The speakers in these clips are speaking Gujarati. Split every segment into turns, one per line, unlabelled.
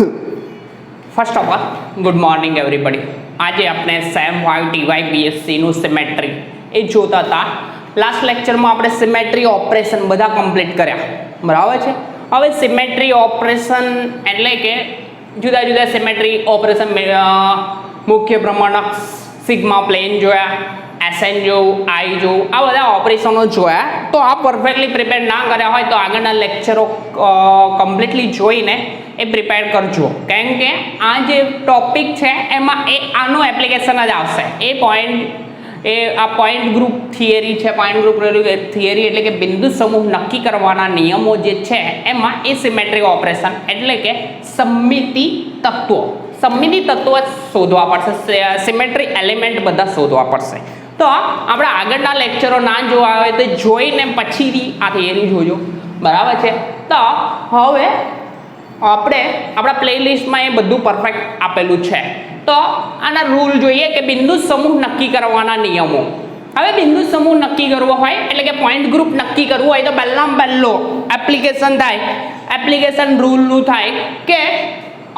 First of all good morning everybody. આજે આપણે સેમ 5 ટીવાય બીએસસીનું સિમેટ્રી એ જોતા હતા. લાસ્ટ લેક્ચરમાં આપણે સિમેટ્રી ઓપરેશન બધા કમ્પ્લીટ કર્યા, બરાબર છે. હવે સિમેટ્રી ઓપરેશન એટલે કે જુદા જુદા સિમેટ્રી ઓપરેશન, મુખ્ય પ્રમાણક, સિગ્મા પ્લેન જોયા, એસએન જોવું, આઈ જોવું, આ બધા ઓપરેશનો જોયા. તો આ પરફેક્ટલી પ્રિપેર ના કર્યા હોય તો આગળના લેક્ચરો કમ્પ્લીટલી જોઈને એ પ્રિપેર કરજો, કેમ કે આ જે ટોપિક છે એમાં આનું એપ્લિકેશન જ આવશે. આ પોઈન્ટ ગ્રુપ થિયરી છે. પોઈન્ટ ગ્રુપ થિયરી એટલે કે બિંદુ સમૂહ નક્કી કરવાના નિયમો જે છે એમાં એ સિમેટ્રી ઓપરેશન એટલે કે સમમિતિ તત્વો શોધવા પડશે, સિમેટ્રી એલિમેન્ટ બધા શોધવા પડશે. તો આપણે આગળના લેક્ચરો ના જોવા હોય તો જોઈને પછી આ થિયરી જોજો, બરાબર છે. તો હવે આપણે આપણા પ્લેલિસ્ટમાં એ બધું પરફેક્ટ આપેલું છે. તો આના રૂલ જોઈએ કે બિંદુ સમૂહ નક્કી કરવાના નિયમો. હવે બિંદુ સમૂહ નક્કી કરવો હોય એટલે કે પોઈન્ટ ગ્રુપ નક્કી કરવું હોય તો પહેલો એપ્લિકેશન રૂલનું થાય કે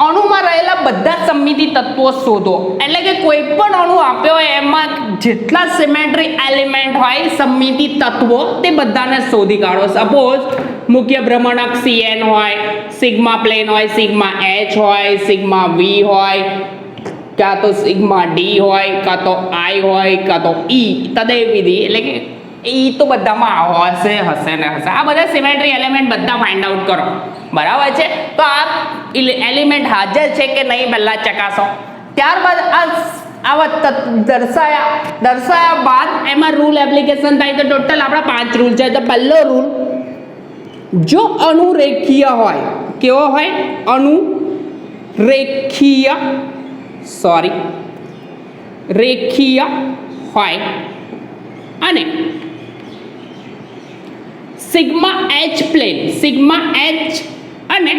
અણુમાં રહેલા બધા સમમિતિ તત્વો શોધો. એટલે કે કોઈ પણ અણુ આપ્યો હોય એમાં જેટલા સિમેટ્રી એલિમેન્ટ હોય, સમમિતિ તત્વો, તે બધાને શોધી કાઢો. સપોઝ મુખ્ય ભ્રમણક Cn હોય, સિગ્મા પ્લેન હોય, સિગ્મા H હોય, સિગ્મા V હોય, કાં તો સિગ્મા D હોય, કાં તો I હોય, કાં તો E તદેવિધિ, એટલે કે એ તો બધામાં હશે. આ બધા સિમેટ્રી એલિમેન્ટ બધા ફાઇન્ડ આઉટ કરો, બરાબર છે. તો આ એલિમેન્ટ હાજર છે કે નહીં પહેલા ચકાસો. ત્યારબાદ આવા દર્શાયા બાદ એમાં રૂલ એપ્લિકેશન થાય. તો ટોટલ આપણા 5 રૂલ છે. તો પહેલો રૂલ, જો અણુ રેખીય હોય, કેવો હોય? અણુ રેખીય હોય અને sigma H plane, sigma H અને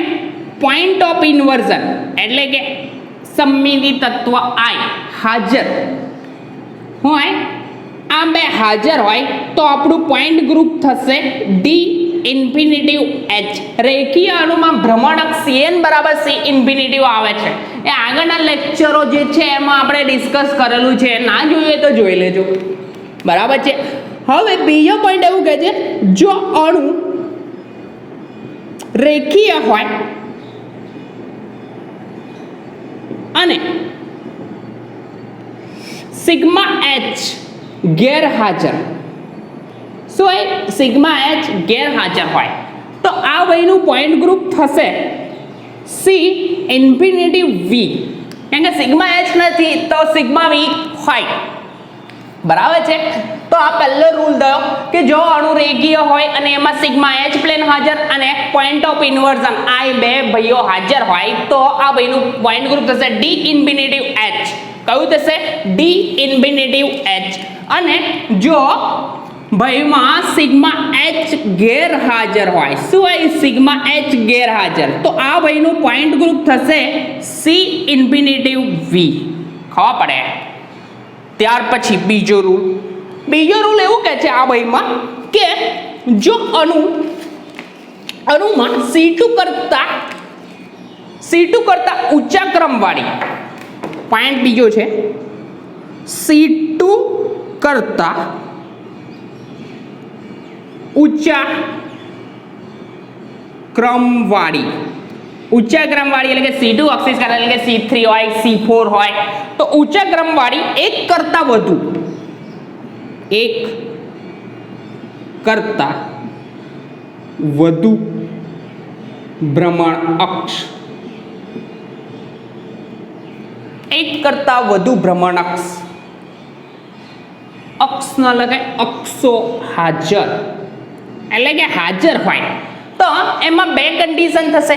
પોઈન્ટ ઓફ ઇન્વર્ઝન એટલે કે સમમિતિ તત્વ I હાજર હોય, આ બે હાજર હોય તો આપણું પોઈન્ટ ગ્રુપ થશે D ઇન્ફિનિટિવ H. રેખીય અણુમાં ભ્રમણક Cn બરાબર C ઇન્ફિનિટિવ આવે છે. એ આગળના લેક્ચરો જે છે એમાં આપણે ડિસ્કસ કરેલું છે, ના જોઈએ તો જોઈ લેજો, બરાબર છે. હવે બીજો પોઈન્ટ એવું કહે છે, જો અણુ રેખીય હોય અને સિગ્મા H ગેરહાજર, શું હોય? સિગ્મા H ગેરહાજર હોય તો આ વયનું પોઈન્ટ ગ્રુપ થશે C ઇન્ફિનિટિવ V. કેમ કે સિગ્મા H નથી તો સિગ્મા V હોય, બરાબર છે. તો આ પહેલો રૂલ થયો કે જો અણુ રેખીય હોય અને એમાં સિગ્મા H પ્લેન હાજર અને પોઈન્ટ ઓફ ઇન્વર્ઝન I બે ભાઈઓ હાજર હોય તો આ ભાઈનું પોઈન્ટ ગ્રુપ થશે D ઇન્ફિનિટિવ H. કયું થશે? D infinitive H. અને જો ભાઈમાં સિગ્મા H ગેરહાજર હોય, શું હોય? સિગ્મા H ગેરહાજર, તો આ ભાઈનું પોઈન્ટ ગ્રુપ થશે C ઇન્ફિનિટિવ V. ખબર પડે? ત્યાર પછી બીજો રૂલ એવું કહે છે આ ભાઈમાં કે જો અણુમાં C2 કરતા ઊંચા ક્રમવાળી, પોઈન્ટ બીજો છે, C2 કરતા ઊંચા ક્રમવાળી એટલે કે C2 અક્ષિસ કરે એટલે કે C3 હોય, C4 હોય, તો ઊંચા ક્રમવાળી એક કરતા વધુ ભ્રમણ અક્ષ, અક્ષ ન લગાય, અક્ષો હાજર એટલે કે હાજર હોય તો એમાં બે કન્ડિશન થશે.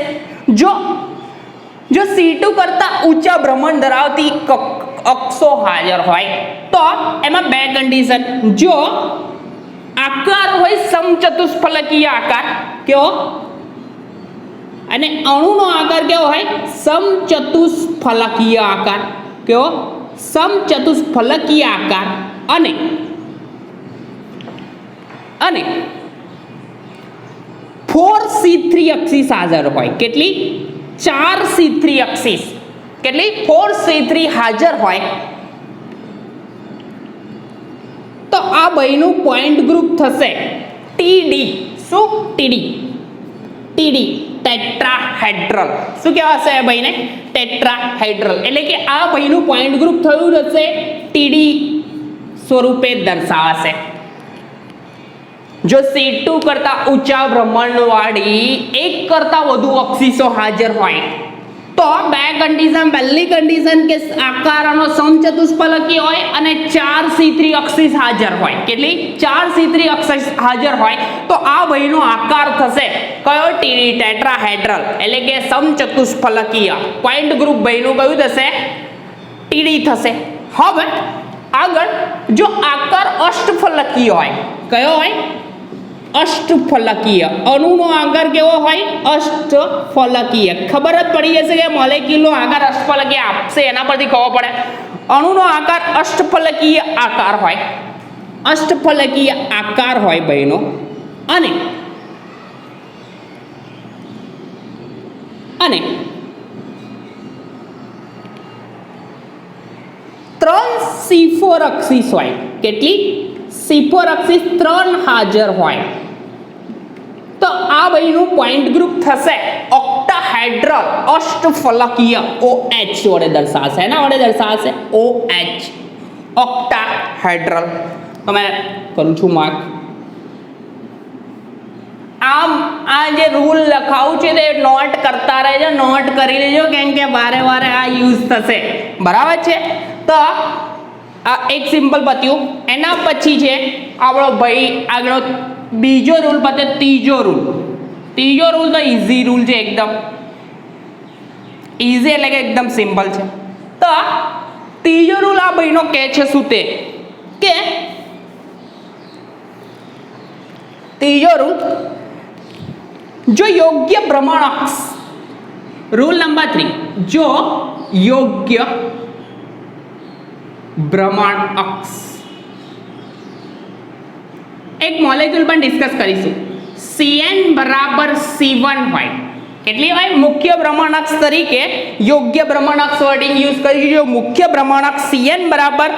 જો C2 કરતા ઊંચા ભ્રમણ ધરાવતી અક્ષો હાજર હોય તો એમાં બે કન્ડિશન. જો આકાર હોય સમચતુષ્ફલકીય આકાર, કેવો? અને અણુનો આકાર કેવો હોય? સમચતુષ્ફલકીય આકાર. કેવો? સમચતુષ્ફલકીય આકાર. અને 4C3 અક્ષિસ હાજર હોય. કેટલી? 4C3 અક્ષીસ કેટલી 4C3 હાજર હોય તો આ ભાઈનું પોઈન્ટ ગ્રુપ થશે TD. શું TD? TD tetrahedral. શું કહેવાશે આ ભાઈને? ટેટ્રાહેડ્રલ. એટલે કે આ ભાઈનું પોઈન્ટ ગ્રુપ થયું હશે TD સ્વરૂપે દર્શાવાશે. જો C2 કરતા ઊંચા ભ્રમણવાળી એક કરતા વધુ અક્ષીસો હાજર હોય તો બે કન્ડિશન. પહેલી કન્ડિશન કે આકારનો સમચતુષ્ફલકી હોય અને 4C3 અક્ષીસ હાજર હોય. કેટલી? 4C3 અક્ષીસ હાજર હોય તો આ ભાઈનો આકાર થશે કયો? TD tetrahedral. એટલે કે સમચતુષ્ફલકીય. પોઈન્ટ ગ્રુપ ભાઈનું કયું થશે? TD થશે. હવે આગળ જો આકાર અષ્ટફલકીય હોય, કયો હોય? અષ્ટફલકીય. અણુનો આકાર કેવો હોય? અષ્ટફલકીય. ખબર જ પડી જશે કે મોલેક્યુલનો આકાર અષ્ટફલકીય આપશે, એના પરથી ખબર પડે. અણુનો આકાર અષ્ટફલકીય આકાર હોય. અષ્ટફલકીય આકાર હોય ભાઈનો અને અને 3C4 અક્ષીસ હોય. કેટલી? C4 અક્ષીસ 3 હાજર હોય તો આ ભાઈનું પોઈન્ટ ગ્રુપ થશે ઓક્ટાહેડ્રલ અષ્ટફલકીય. OH વડે દર્શાવશે. એના વડે દર્શાવશે OH ઓક્ટાહેડ્રલ. તમે કરું છું માર્ક. આમ આ જે રૂલ લખાવું છે તે નોટ કરતા રહેજો, નોટ કરી લેજો, કેમ કે વારે વારે આ યુઝ થશે. બરાબર છે? તો આ એક સિમ્પલ પત્યું. એના પછી છે આપણો ભાઈ આગળ બીજો રૂલ પતે ત્રીજો રૂલ. ત્રીજો રૂલ તો ઇઝી રૂલ છે, એકદમ ઇઝી એટલે કે એકદમ સિમ્પલ છે. તો ત્રીજો રૂલ આ ભાઈનો કહે છે શું તે કે ત્રીજો રૂલ, જો યોગ્ય ભ્રમણાક્ષ, રૂલ નંબર 3, જો યોગ્ય ભ્રમણાક્ષ એક મોલેક્યુલ પણ ડિસ્કસ કરીશું. Cn બરાબર C1 હોય. કેટલી હોય? મુખ્ય ભ્રમણાક્ષ તરીકે યોગ્ય ભ્રમણાક્ષ વર્ડિંગ યુઝ કરીશું. જો મુખ્ય ભ્રમણાક્ષ Cn બરાબર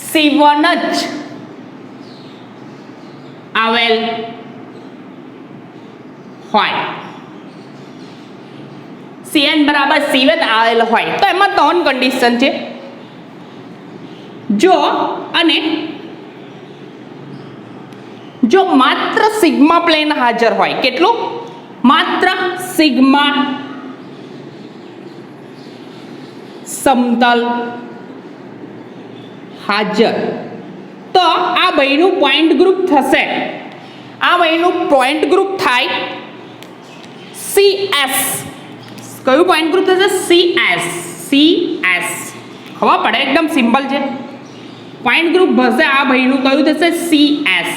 C1 જ આવેલ હોય, Cn બરાબર C1 આવેલ હોય તો એમાં 3 કન્ડિશન છે. જો માત્ર સિગ્મા પ્લેન હાજર હોય. કેટલું? માત્ર સિગ્મા સમતલ હાજર તો આ ભાઈનું પોઈન્ટ ગ્રુપ થશે. આ ભાઈનું પોઈન્ટ ગ્રુપ થાય CS. કયું પોઈન્ટ ગ્રુપ થશે? CS. CS ખબર પડે? એકદમ સિમ્પલ છે. પોઈન્ટ ગ્રુપ હશે આ ભાઈનું કયું થશે? CS.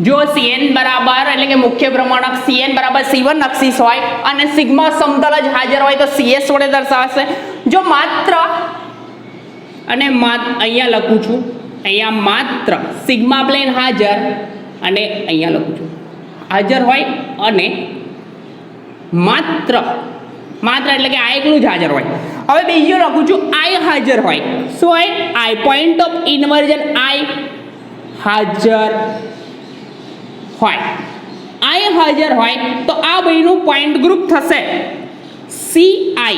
જો Cn બરાબર એટલે કે મુખ્ય ભ્રમણાક્ષ Cn બરાબર C1 અક્ષીસ હોય અને સિગ્મા સમતલ જ હાજર હોય તો CS વડે દર્શાવશે. જો માત્ર અને અહીંયા લખું છું, અહીંયા માત્ર સિગ્મા પ્લેન હાજર અને અહીંયા લખું છું હાજર હોય અને માત્ર એટલે કે આ એકલું જ હાજર હોય. હવે બીજું લખું છું I હાજર હોય. શું હોય? I point of inversion I હાજર હોય. I હાજર હોય તો આ ભાઈનું પોઈન્ટ ગ્રુપ થશે CI.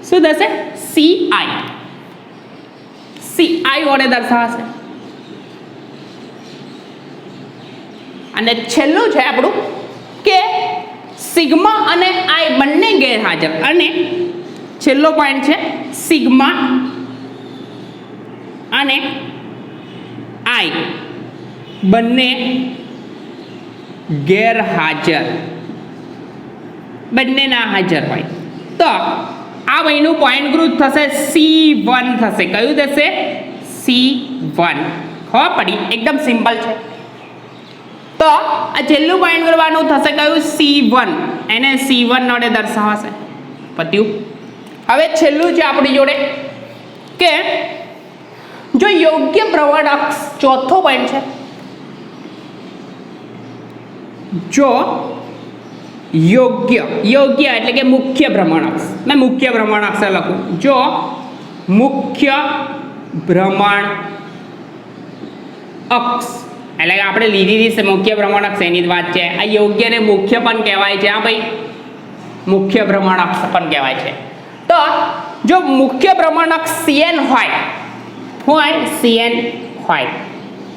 શું થશે? CI. CI વડે દર્શાવશે. અને છેલ્લું છે આપણું કે સિગ્મા અને I બંને ગેરહાજર અને છેલ્લો પોઈન્ટ છે સિગ્મા અને I બંને ગેરહાજર, બંને ના હાજર હોય તો આ ભાઈનું પોઈન્ટ ગ્રુપ થશે C1 થશે. કયું થશે? C1. ખબર પડી? એકદમ સિમ્પલ છે. તો આ છેલ્લું પોઈન્ટ કરવાનું થશે કયું? C1. એને C1 વડે દર્શાવાશે. પત્યું? હવે છેલ્લું છે આપણી જોડે કે જો યોગ્ય ભ્રમણાક્ષ, ચોથો પોઈન્ટ છે, જો યોગ્ય યોગ્ય એટલે કે મુખ્ય ભ્રમણ અક્ષ મેં મુખ્ય ભ્રમણ અક્ષ લખું જો મુખ્ય ભ્રમણ અક્ષ એટલે કે આપણે લીધી હતી મુખ્ય ભ્રમણ અક્ષ એની જ વાત છે આ યોગ્ય ને મુખ્ય પણ કહેવાય છે હા ભાઈ મુખ્ય ભ્રમણ અક્ષ પણ કહેવાય છે તો જો મુખ્ય ભ્રમણ અક્ષ CN હોય CN હોય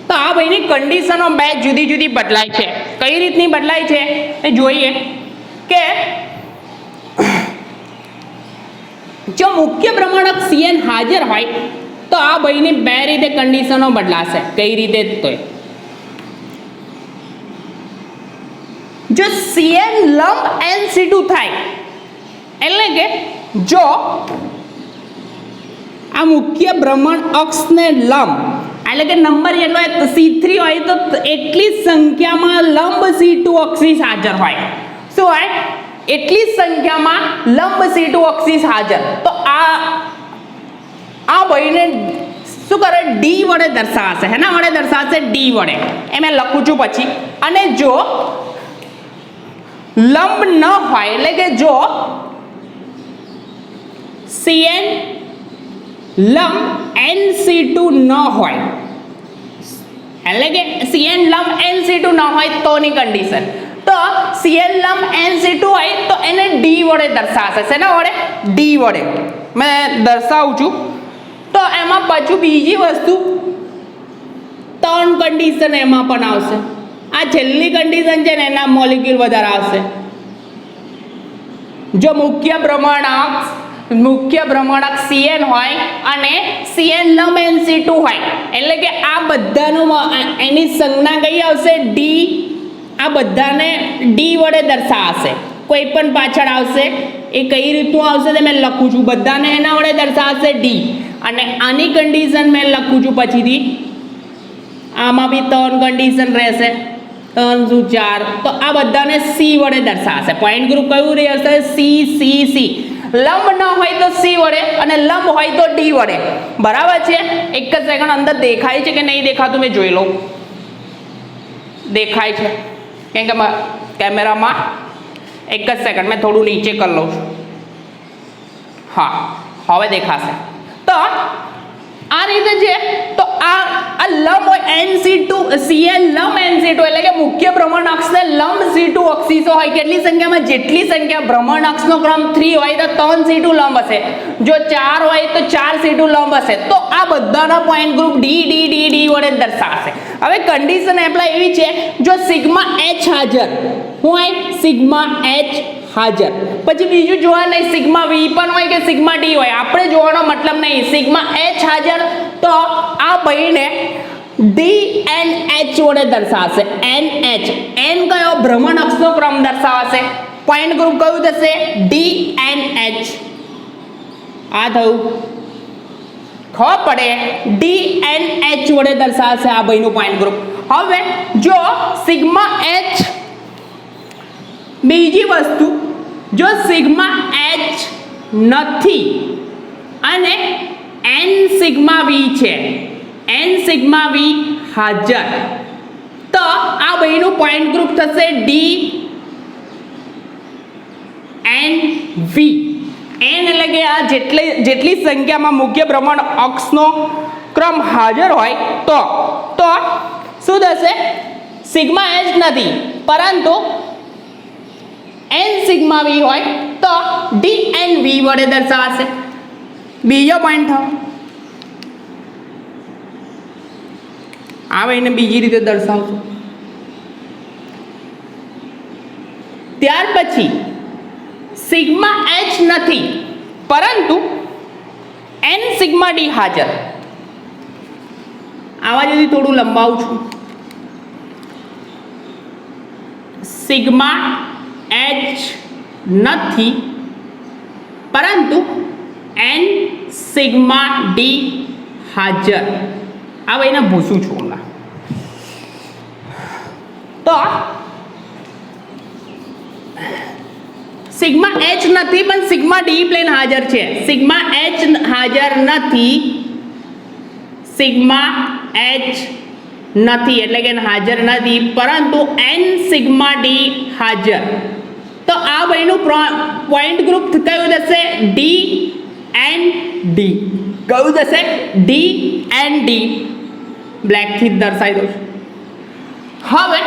તો આ ભાઈની કન્ડિશનો બે જુદી જુદી બદલાય છે કઈ રીતની બદલાય છે એ જોઈએ કે જો મુખ્ય ભ્રમણ અક્ષ CN હાજર હોય તો આ ભાઈની બે રીતે કન્ડિશનો બદલાશે કઈ રીતે તો જો CN લંબ NC2 થાય એટલે કે જો આ મુખ્ય ભ્રમણ અક્ષને લંબ એટલે કે નંબર જેટલો C3 હોય તો એટલી સંખ્યામાં લંબ C2 અક્ષીસ હાજર હોય શું હોય એટલી સંખ્યામાં લંબ C2 અક્ષીસ હાજર તો આ ભાઈને શું કરે D વડે દર્શાવશે હેના વડે દર્શાવશે D વડે એ મેં લખું છું પછી અને જો લંબ ન હોય એટલે કે જો CN લંબ NC2 ન હોય એટલે કે CN લંબ NC2 ન હોય તોની કન્ડિશન તો CN લંબ NC2 હોય તો એને D વડે દર્શાવશે શેના વડે D વડે મેં દર્શાવું છું તો એમાં પાછું બીજી વસ્તુ ત્રણ કન્ડિશન એમાં પણ આવશે આ છેલ્લી કન્ડિશન છે ને એના મોલેક્યુલ વધારે આવશે જો મુખ્ય ભ્રમણક CN હોય અને CN લંબ NC2 હોય એટલે કે આ બધાનું એની સંજ્ઞા કઈ આવશે D આ બધાને D વડે દર્શાવશે કોઈ પણ પાછળ આવશે એ કઈ રીતનું આવશે તે મેં લખું છું બધાને એના વડે દર્શાવશે D અને આની કન્ડિશન મેં લખું છું પછીથી આમાં બી ત્રણ કન્ડિશન રહેશે 3 શું 4 તો આ બધાને C વડે દર્શાવશે પોઈન્ટ ગ્રુપ કયું રહેશે C લંબ ન હોય તો C વડે અને લંબ હોય તો D વડે બરાબર છે એક જ સેકન્ડ અંદર દેખાય છે કે નહીં દેખાતું મેં જોઈ લઉં દેખાય છે કેમ કે કેમેરામાં એક જ સેકન્ડ મેં થોડું નીચે કરી લઉં છું હા હવે દેખાશે તો આ રીતે છે તો આ લંબ હોય NC2 CN લંબ NC2 એટલે કે મુખ્ય ભ્રમણ અક્ષને લંબ C2 અક્ષીસો હોય કેટલી સંખ્યામાં જેટલી સંખ્યા ભ્રમણ અક્ષનો ક્રમ 3 હોય તો 3 C2 લંબ હશે જો 4 હોય તો 4 C2 લંબ હશે તો આ બધાના પોઈન્ટ ગ્રુપ D વડે દર્શાવશે હવે કન્ડિશન એપ્લાય એવી છે જો સિગ્મા H હાજર હોય સિગ્મા H હાજર પછી બીજું જોવા નહીં સિગ્મા V પણ હોય કે સિગ્મા D હોય આપણે જોવાનો મતલબ નહીં સિગ્મા H હાજર તો આ ભાઈને DNH વડે દર્શાવશે NH N કયો ભ્રમણ અક્ષનો ક્રમ દર્શાવશે પોઈન્ટ ગ્રુપ કયું થશે DNH આ થયું ખબર પડે DNH વડે દર્શાવશે આ ભાઈનું પોઈન્ટ ગ્રુપ હવે જો સિગ્મા H બીજી વસ્તુ જો સિગ્મા H નથી અને N સિગ્મા V છે N સિગ્મા V હાજર તો આ બેનું પોઈન્ટ ગ્રુપ થશે D N V N એટલે કે આ જેટલી સંખ્યામાં મુખ્ય ભ્રમણ અક્ષનો ક્રમ હાજર હોય તો શું થશે સિગ્મા H નથી પરંતુ N સિગ્મા V હોય તો D N V વડે દર્શાવાશે બીજો પોઈન્ટ થયો આવે એને બીજી રીતે દર્શાવશું ત્યાર પછી સિગ્મા H નથી પરંતુ N સિગ્મા D હાજર આવા যদি થોડું લંબાવું છું સિગ્મા H નથી પરંતુ N સિગ્મા D હાજર હવે એને ભૂસું છું હમણાં તો સિગ્મા H નથી પણ સિગ્મા D પ્લેન હાજર છે સિગ્મા H હાજર નથી સિગ્મા H નથી એટલે કે હાજર નથી પરંતુ N સિગ્મા D હાજર તો આ ભાઈનું પોઈન્ટ ગ્રુપ કયું થશે ડી એન્ડ ડી કયું થશે ડી એન્ડ ડી બ્લેક થી દર્શાવી દઉં હવે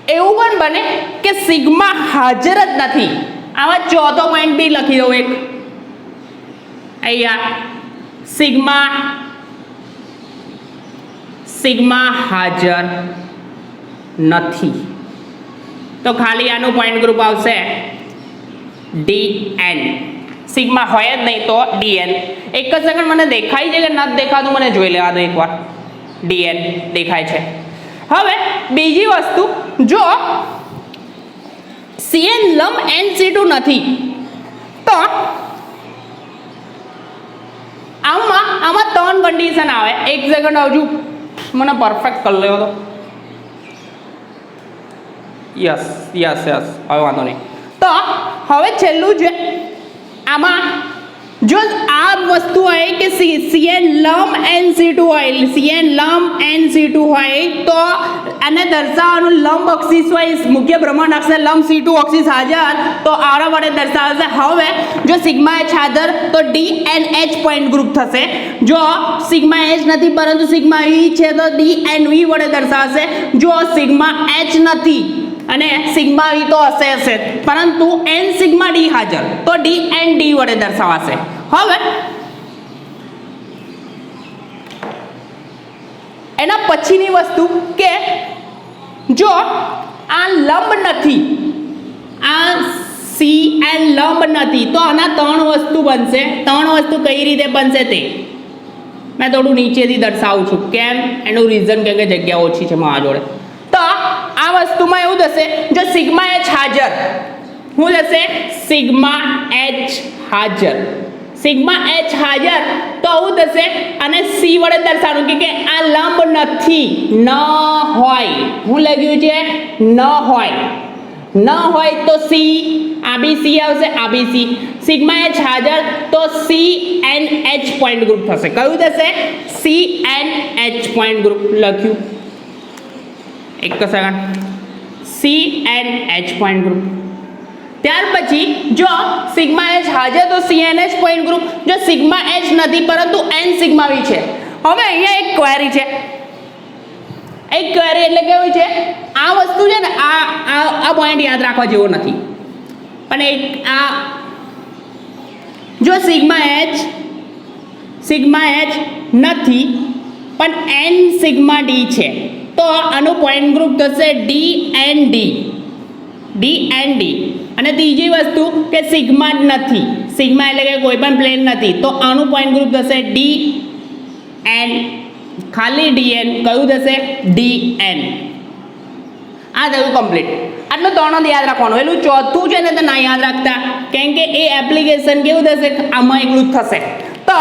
એવું પણ બને કે સિગ્મા હાજર જ નથી આમાં ચોથો પોઈન્ટ બી લખી દઉં એક અહીંયા સિગ્મા હાજર નથી તો ખાલી આનું પોઈન્ટ ગ્રુપ આવશે ડીએન સિગ્મા હોય જ નહીં તો ડીએન એક જ સેકન્ડ મને દેખાય છે કે નથી દેખાતું મને જોઈ લેવા દો એકવાર ડીએન દેખાય છે હવે બીજી વસ્તુ જો સીએન લંબ NC2 નથી તો આમાં ત્રણ કન્ડિશન આવે એક સેકન્ડ હજુ મને પરફેક્ટ કરી લેવો તો યસ હવે વાંધો નહીં તો હવે છેલ્લું છે આમાં જો આ વસ્તુ હોય કે સીએન લંબ NC2 હોય સીએન લંબ NC2 હોય તો આને દર્શાવવાનું લંબ અક્ષિસ હોય મુખ્ય ભ્રમણ અક્ષને લંબ C2 અક્ષિસ હાજર તો આરા વડે દર્શાવશે હવે જો સિગ્મા H હાજર તો DNH પોઈન્ટ ગ્રુપ થશે જો સિગ્મા H નથી પરંતુ સિગ્મા E છે તો DNV વડે દર્શાવશે જો સિગ્મા H નથી અને સિગ્મા E તો હશે પરંતુ n સિગ્મા D હાજર તો D and D વડે દર્શાવાશે હવે એના પછીની વસ્તુ કે જો આ લંબ નથી આ CN લંબ નથી તો આના ત્રણ વસ્તુ બનશે ત્રણ વસ્તુ કઈ રીતે બનશે તે મેં થોડું નીચેથી દર્શાવું છું કેમ એનું રીઝન કે જગ્યા ઓછી છે મારા જોડે તો આ વસ્તુમાં એવું થશે જો સિગ્મા H હાજર શું થશે સિગ્મા H હાજર તો આવું થશે અને C વડે દર્શાવવાનું કે આ લંબ નથી ન હોય શું લખ્યું છે ન હોય તો C આ બી C આવશે આ બી C સિગ્મા H હાજર તો CNH પોઈન્ટ ગ્રુપ થશે કયું થશે CNH પોઈન્ટ ગ્રુપ લખ્યું એક સેકન્ડ CNH પોઈન્ટ ગ્રુપ ત્યાર પછી જો સિગ્મા H હાજર તો CNH પોઈન્ટ ગ્રુપ જો સિગ્મા H નથી પરંતુ n સિગ્મા V છે હવે અહીંયા એક ક્વેરી છે એટલે કેવું છે આ વસ્તુ છે ને આ પોઈન્ટ યાદ રાખવા જેવો નથી પણ એક આ જો સિગ્મા H નથી પણ n સિગ્મા D છે તો આનું પોઈન્ટ ગ્રુપ થશે D and D અને ત્રીજી વસ્તુ કે સિગ્મા જ નથી સિગ્મા એટલે કે કોઈ પણ પ્લેન નથી તો આનું પોઈન્ટ ગ્રુપ થશે DN ખાલી DN કયું થશે DN આ થયું કમ્પ્લીટ આટલું ત્રણ યાદ રાખવાનું એનું ચોથું છે ને તો ના યાદ રાખતા કેમ કે એ એપ્લિકેશન કેવું થશે આમાં એકલું જ થશે તો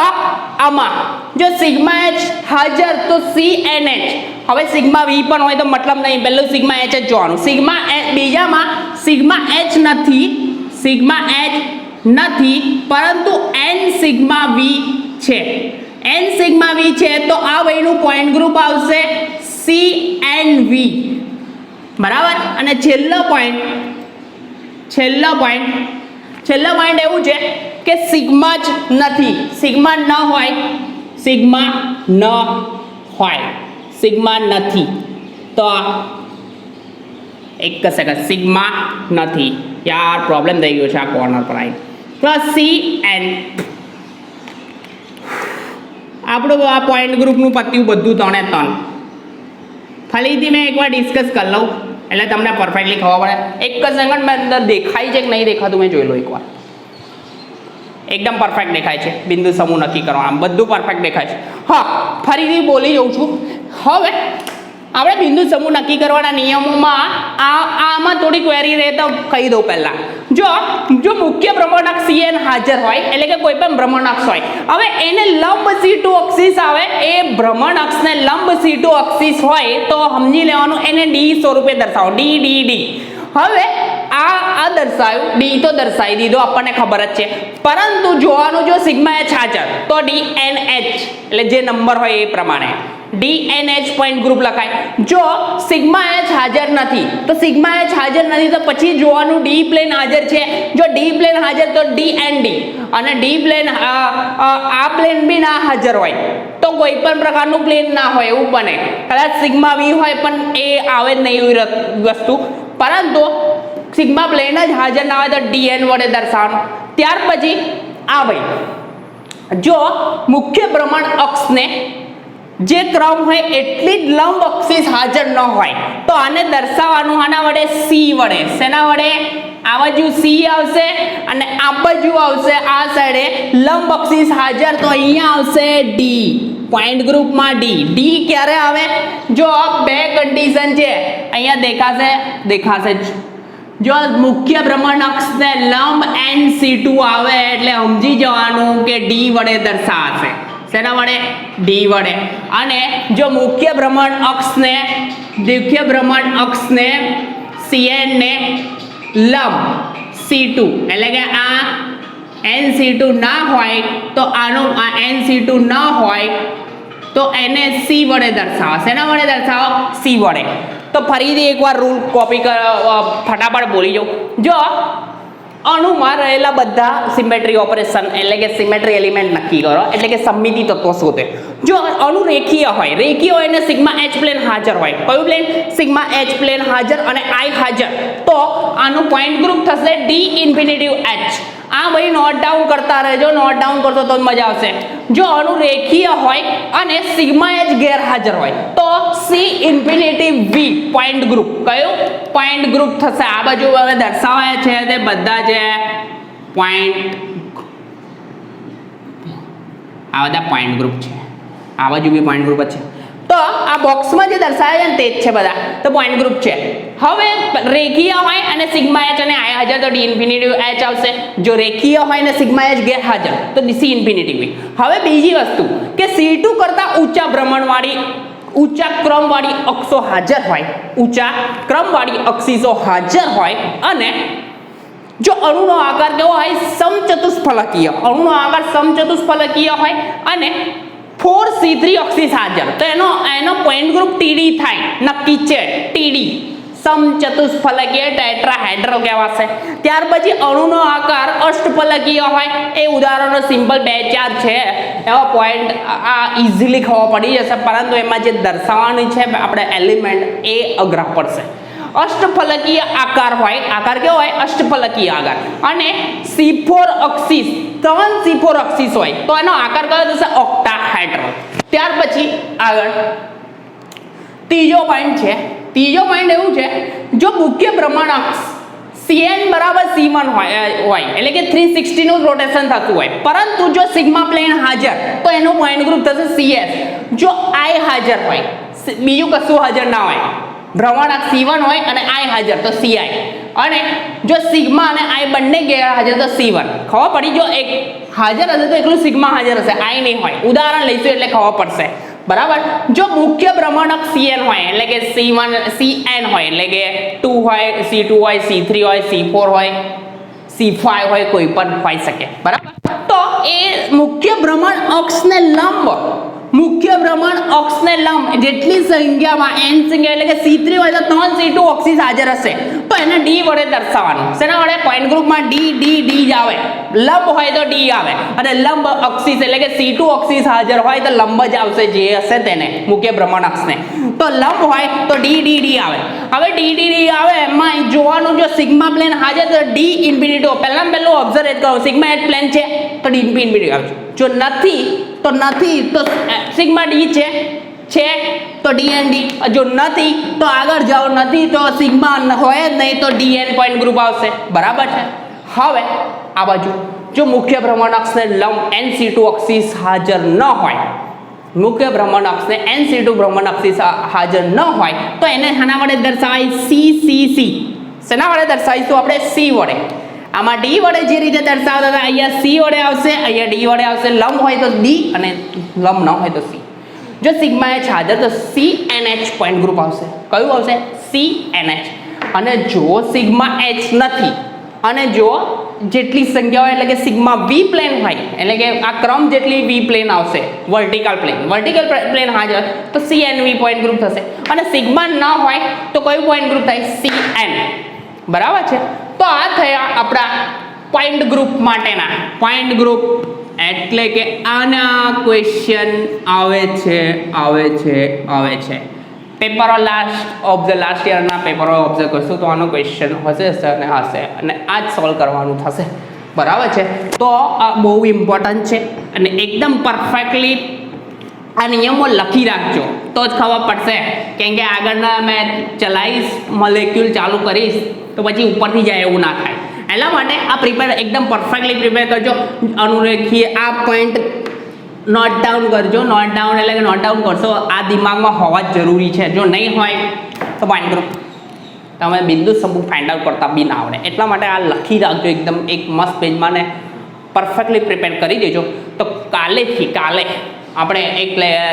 આમાં જો સિગ્મા H હાજર તો CNH હવે સિગ્મા V પણ હોય તો મતલબ નહીં પહેલું સિગ્મા H જ જોવાનું બીજામાં સિગ્મા H નથી પરંતુ n સિગ્મા V છે તો આ વયનું પોઈન્ટ ગ્રુપ આવશે CNV બરાબર અને છેલ્લો પોઈન્ટ એવું છે કે સિગ્મા જ નથી સિગ્મા નથી તો એક સેકન્ડ સિગ્મા નથી યાર પ્રોબ્લેમ થઈ ગયો છે આ કોર્નર પર આવી પ્લસ CN આપણું આ પોઈન્ટ ગ્રુપનું પત્યું બધું ત્રણે ત્રણ ફરીથી મેં એકવાર ડિસ્કસ કરી લઉં એટલે તમને પરફેક્ટલી ખબર પડે એક જ સેકન્ડ મેં અંદર દેખાય છે કે નહીં દેખાતું મેં જોઈ લો એકવાર એકદમ પરફેક્ટ દેખાય છે બિંદુ સમૂહ નક્કી કરવા આમ બધું પરફેક્ટ દેખાય છે હા ફરીથી બોલી જઉં છું હવે આપણે બિંદુ સમૂહ નક્કી કરવાના નિયમોમાં આમાં થોડી ક્વેરી રહે તો કહી દઉં પહેલાં જો મુખ્ય ભ્રમણાક્ષ CN હાજર હોય એટલે કે કોઈ પણ ભ્રમણાક્ષ હોય હવે એને લંબ C2 અક્ષિસ આવે એ ભ્રમણાક્ષને લંબ C2 અક્ષિસ હોય તો સમજી લેવાનું એને D સ્વરૂપે દર્શાવો D હવે આ દર્શાવ્યું D તો દર્શાવી દીધો આપણને ખબર જ છે પરંતુ જોવાનું જો સિગ્મા H હાજર તો DNH એટલે જે નંબર હોય એ પ્રમાણે DNH પોઈન્ટ ગ્રુપ લખાય. જો સિગ્મા H હાજર નથી તો સિગ્મા H હાજર નથી તો પછી જોવાનું D પ્લેન હાજર છે. જો D પ્લેન હાજર તો DND, અને D પ્લેન આ પ્લેન બી ના હાજર હોય તો કોઈ પણ પ્રકારનું પ્લેન ના હોય એવું બને. કદાચ સિગ્મા V હોય પણ એ આવે જ નહીં એવી વસ્તુ, પરંતુ સિગ્મા પ્લેન જ હાજર ના હોય તો DN વડે દર્શાવવાનું. ત્યાર પછી આ ભાઈ જો મુખ્ય ભ્રમણ અક્ષને જે ક્રમ હોય એટલી જ લંબ અક્ષિસ હાજર ન હોય તો આને દર્શાવવાનું આના વડે C વડે. શેના વડે? આ બાજુ C આવશે અને આ બાજુ આવશે આ સાઈડે લંબ અક્ષિસ હાજર, તો અહીંયા આવશે D પોઈન્ટ ગ્રુપમાં D ક્યારે આવે? જો બે કન્ડિશન છે અહીંયા દેખાશે જ. જો મુખ્ય ભ્રમણ અક્ષને લંબ NC2 આવે એટલે સમજી જવાનું કે D વડે દર્શાવાશે. શેના વડે? D વડે. અને જો મુખ્ય ભ્રમણ અક્ષને CN ને લંબ C2 એટલે કે આ NC2 ના હોય તો આનું આ NC2 ના હોય તો એને C વડે દર્શાવો. શેના વડે દર્શાવો? C વડે. તો ફરીથી એકવાર રૂલ કોપી ફટાફટ બોલી જાઉં. જો અણુમાં રહેલા બધા સિમેટ્રી ઓપરેશન એટલે કે સિમેટ્રી એલિમેન્ટ નક્કી કરો, એટલે કે સમમિતિ તત્વો શોધે. જો અણુ રેખીય હોય અને સિગ્મા H પ્લેન હાજર હોય. કયું પ્લેન? સિગ્મા H પ્લેન હાજર અને I હાજર, તો આનું પોઈન્ટ ગ્રુપ થશે D∞H. આ ભાઈ નોટ ડાઉન કરતા રહેજો, નોટ ડાઉન કરશો તો મજા આવશે. જો અણુ રેખીય હોય અને સિગ્મા H ગેરહાજર હોય તો C∞V પોઈન્ટ ગ્રુપ. કયું પોઈન્ટ ગ્રુપ થશે? આ બાજુ હવે દર્શાવાય છે તે બધા છે પોઈન્ટ, આ બધા પોઈન્ટ ગ્રુપ છે. આ બાજુ બી પોઈન્ટ ગ્રુપ છે. તો આ બોક્સમાં જે દર્શાવ્યા છે ને તે જ છે બધા, તો પોઈન્ટ ગ્રુપ છે. હવે રેખીય હોય અને સિગ્મા H અને I હાજર તો D∞H આવશે. જો રેખીય હોય અને સિગ્મા H ગેરહાજર તો C∞V. હવે બીજી વસ્તુ કે C2 કરતા ઊંચા ક્રમવાળી અક્ષો હાજર હોય, ઊંચા ક્રમવાળી અક્ષિસો હાજર હોય અને જો અણુનો આકાર કેવો હોય? સમચતુષ્ફલકીય. અણુનો આકાર સમચતુષ્ફલકીય હોય અને 4C3 અક્ષિસ હાજર, તો એનો પોઈન્ટ ગ્રુપ TD થાય. નક્કી છે TD, સમચતુષ્ફલકીય ટેટ્રાહેડ્રલ કહેવાશે. ત્યાર પછી અણુનો આકાર અષ્ટફલકીય હોય. એ ઉદાહરણો સિમ્પલ 2-4 છે, એવા પોઈન્ટ આ ઇઝીલી ખબર પડી જશે, પરંતુ એમાં જે દર્શાવવાની છે આપણે એલિમેન્ટ એ અઘરા પડશે. અષ્ટફલકીય આકાર હોય, આકાર કેવો હોય? અષ્ટફલકીય આકાર. અને C4 અક્ષિસ, 3 C4 અક્ષિસ હોય તો એનો આકાર કયો થશે? ઓક્ટાહેડ્રલ. ત્યાર પછી આગળ ત્રીજો પોઈન્ટ છે. ત્રીજો પોઈન્ટ એવું છે, જો મુખ્ય ભ્રમણ અક્ષ CN બરાબર C1 હોય એટલે કે 360 નું રોટેશન થતું હોય, પરંતુ જો સિગ્મા પ્લેન હાજર તો એનું પોઈન્ટ ગ્રુપ થશે CS. જો I હાજર હોય, બીજું કશું હાજર ના હોય, ભ્રમણાંક C1 હોય અને I હાજર તો CI, અને જો સિગ્મા અને I બંને ગેરહાજર તો C1. ખબર પડી? જો એક હાજર હશે તો એકલું સિગ્મા હાજર હશે, I નહીં હોય. ઉદાહરણ લઈશું એટલે ખબર પડશે. બરાબર. જો મુખ્ય ભ્રમણક CN હોય એટલે કે CN હોય એટલે કે 2 હોય, C2 હોય, C3 હોય, C4 હોય, C5 હોય, કોઈ પણ હોઈ શકે. બરાબર. તો એ મુખ્ય ભ્રમણ અક્ષને લંબ જેટલી સંખ્યામાં n સંખ્યા એટલે કે C3 હોય તો 3 C2 અક્ષિસ હાજર હશે તો એને D વડે દર્શાવવાનું. શેના વડે? પોઈન્ટ ગ્રુપમાં D જ આવે. લંબ હોય તો D આવે, અને લંબ અક્ષિસ એટલે કે C2 અક્ષિસ હાજર હોય તો લંબ જ આવશે જે હશે તેને, મુખ્ય ભ્રમણ અક્ષને. તો લંબ હોય તો D આવે. હવે D આવે એમાં જોવાનું, જો સિગ્મા પ્લેન હાજર તો D∞. પહેલું ઓબ્ઝર્વ કરો, સિગ્મા H પ્લેન છે તો D∞ આવશે. જો નથી તો સિગ્મા D છે તો DND. જો નથી તો આગળ જાઓ, નથી તો સિગ્મા હોય જ નહીં તો DN પોઈન્ટ ગ્રુપ આવશે. બરાબર છે. હવે આ બાજુ જો મુખ્ય ભ્રમણ અક્ષને લંબ NC2 અક્ષિસ હાજર ન હોય, મુખ્ય ભ્રમણ અક્ષને NC2 ભ્રમણ અક્ષિસ હાજર ન હોય તો એને આના વડે દર્શાવાય CCC. શેના વડે દર્શાવીશું આપણે? C વડે. આમાં D વડે જે રીતે દર્શાવતા હતા અહીંયા C વડે આવશે, અહીંયા D વડે આવશે. લંબ હોય તો D અને લંબ ન હોય તો C. જો સિગ્મા H હાજર તો CNH પોઈન્ટ ગ્રુપ આવશે. કયું આવશે? CNH. અને જો સિગ્મા H નથી અને જો જેટલી સંખ્યા હોય એટલે કે સિગ્મા વી પ્લેન હોય એટલે કે આ ક્રમ જેટલી વી પ્લેન આવશે વર્ટિકલ પ્લેન હાજર તો CNV પોઈન્ટ ગ્રુપ થશે અને સિગ્મા ન હોય તો કયું પોઈન્ટ ગ્રુપ થાય CN બરાબર છે તો આ થયા આપણા પોઈન્ટ ગ્રુપ માટેના પોઈન્ટ ગ્રુપ એટલે કે આના ક્વેશ્ચન આવે છે પેપરો લાસ્ટ યરના પેપરો ઓબ્ઝર્વ કરશું તો આનો ક્વેશ્ચન હશે અને આ જ સોલ્વ કરવાનું થશે બરાબર છે તો આ બહુ ઇમ્પોર્ટન્ટ છે અને એકદમ પરફેક્ટલી આ નિયમો લખી રાખજો તો જ ખબર પડશે કેમ કે આગળના મેં ચલાવીશ મોલેક્યુલ ચાલુ કરીશ તો પછી ઉપરથી જાય એવું ના થાય એટલા માટે આ પ્રિપેર એકદમ પરફેક્ટલી પ્રિપેર કરજો અનુરેખીય આ પોઈન્ટ નોટ ડાઉન કરજો નોટ ડાઉન એટલે કે નોટ ડાઉન કરશો આ દિમાગમાં હોવા જ જરૂરી છે જો નહીં હોય તો પોઈન્ટ ગ્રુપ તમે બિંદુ સમૂહ ફાઇન્ડ આઉટ કરતા બી ના આવડે એટલા માટે આ લખી રાખજો એકદમ એક મસ્ત પેજમાં ને પરફેક્ટલી પ્રિપેર કરી દેજો તો કાલે આપણે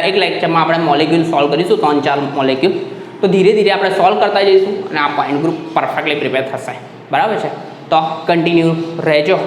એક લેક્ચરમાં આપણે મોલેક્યુલ સોલ્વ કરીશું 3-4 મોલેક્યુલ તો ધીરે ધીરે આપણે સોલ્વ કરતા જઈશું અને આ પોઈન્ટ ગ્રુપ પરફેક્ટલી પ્રિપેર થશે બરાબર છે તો કન્ટિન્યુ રહેજો